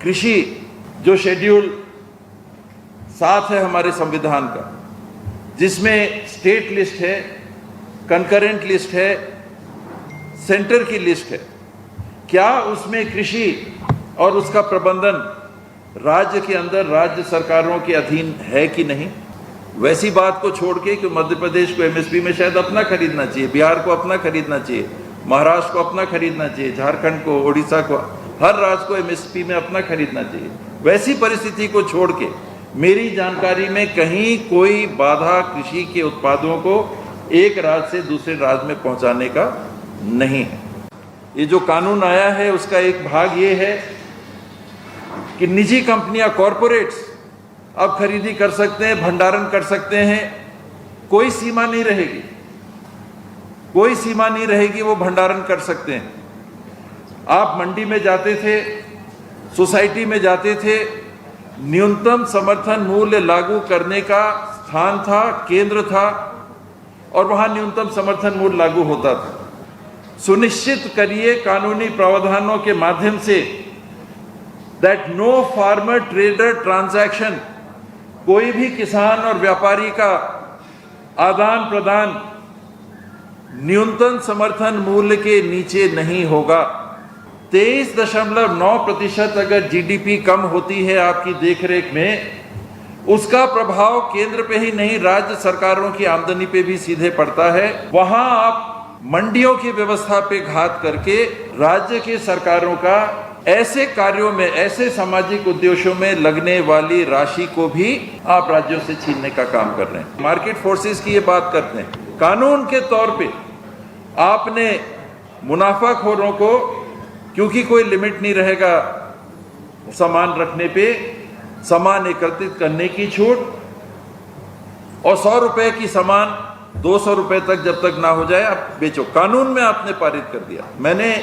कृषि जो शेड्यूल 7 है हमारे संविधान का, जिसमें स्टेट लिस्ट है, कंकरेंट लिस्ट है, सेंटर की लिस्ट है, क्या उसमें कृषि और उसका प्रबंधन राज्य के अंदर राज्य सरकारों के अधीन है कि नहीं? वैसी बात को छोड़ के कि मध्य प्रदेश को एमएसपी में शायद अपना खरीदना चाहिए, बिहार को अपना खरीदना चाहिए, महाराष्ट्र को अपना खरीदना चाहिए, झारखंड को, उड़ीसा को, हर राज्य को एमएसपी में अपना खरीदना चाहिए। वैसी परिस्थिति को छोड़ के मेरी जानकारी में कहीं कोई बाधा कृषि के उत्पादों को एक राज्य से दूसरे राज्य में पहुंचाने का नहीं है। ये जो कानून आया है उसका एक भाग ये है कि निजी कंपनियां, कॉरपोरेट्स अब खरीदी कर सकते हैं, भंडारण कर सकते हैं, कोई सीमा नहीं रहेगी, कोई सीमा नहीं रहेगी, वो भंडारण कर सकते हैं। आप मंडी में जाते थे, सोसाइटी में जाते थे, न्यूनतम समर्थन मूल्य लागू करने का स्थान था, केंद्र था, और वहां न्यूनतम समर्थन मूल्य लागू होता था। सुनिश्चित करिए कानूनी प्रावधानों के माध्यम से that no farmer trader transaction, कोई भी किसान और व्यापारी का आदान प्रदान न्यूनतम समर्थन मूल्य के नीचे नहीं होगा। 23.9% अगर जीडीपी कम होती है आपकी देखरेख में, उसका प्रभाव केंद्र पे ही नहीं राज्य सरकारों की आमदनी पे भी सीधे पड़ता है। वहां आप मंडियों की व्यवस्था पे घात करके राज्य की सरकारों का ऐसे कार्यों में, ऐसे सामाजिक उद्देश्यों में लगने वाली राशि को भी आप राज्यों से छीनने का काम कर रहे हैं। मार्केट फोर्सेस की ये बात करते हैं। कानून के तौर पे आपने मुनाफाखोरों को, क्योंकि कोई लिमिट नहीं रहेगा सामान रखने पे, सामान एकत्रित करने की छूट, और 100 रुपए की सामान 200 रुपए तक जब तक ना हो जाए आप बेचो, कानून में आपने पारित कर दिया। मैंने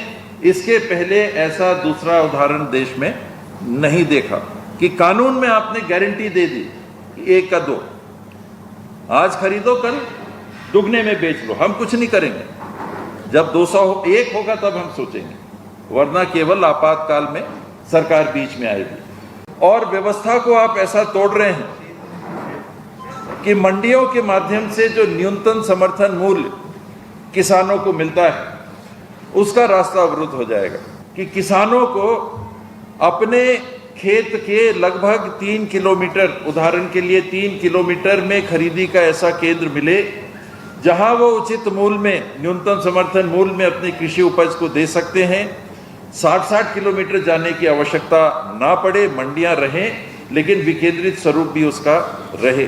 इसके पहले ऐसा दूसरा उदाहरण देश में नहीं देखा कि कानून में आपने गारंटी दे दी कि 1 का 2, आज खरीदो कल दुगने में बेच लो, हम कुछ नहीं करेंगे। जब 201 होगा तब हम सोचेंगे, वरना केवल आपातकाल में सरकार बीच में आएगी। और व्यवस्था को आप ऐसा तोड़ रहे हैं कि मंडियों के माध्यम से जो न्यूनतम समर्थन मूल्य किसानों को मिलता है उसका रास्ता अवरुद्ध हो जाएगा, कि किसानों को अपने खेत के लगभग 3 किलोमीटर, उदाहरण के लिए 3 किलोमीटर में खरीदी का ऐसा केंद्र मिले जहां वो उचित मूल्य में, न्यूनतम समर्थन मूल्य में अपनी कृषि उपज को दे सकते हैं। 60-60 किलोमीटर जाने की आवश्यकता ना पड़े, मंडियां रहें, लेकिन विकेंद्रित स्वरूप भी उसका रहे।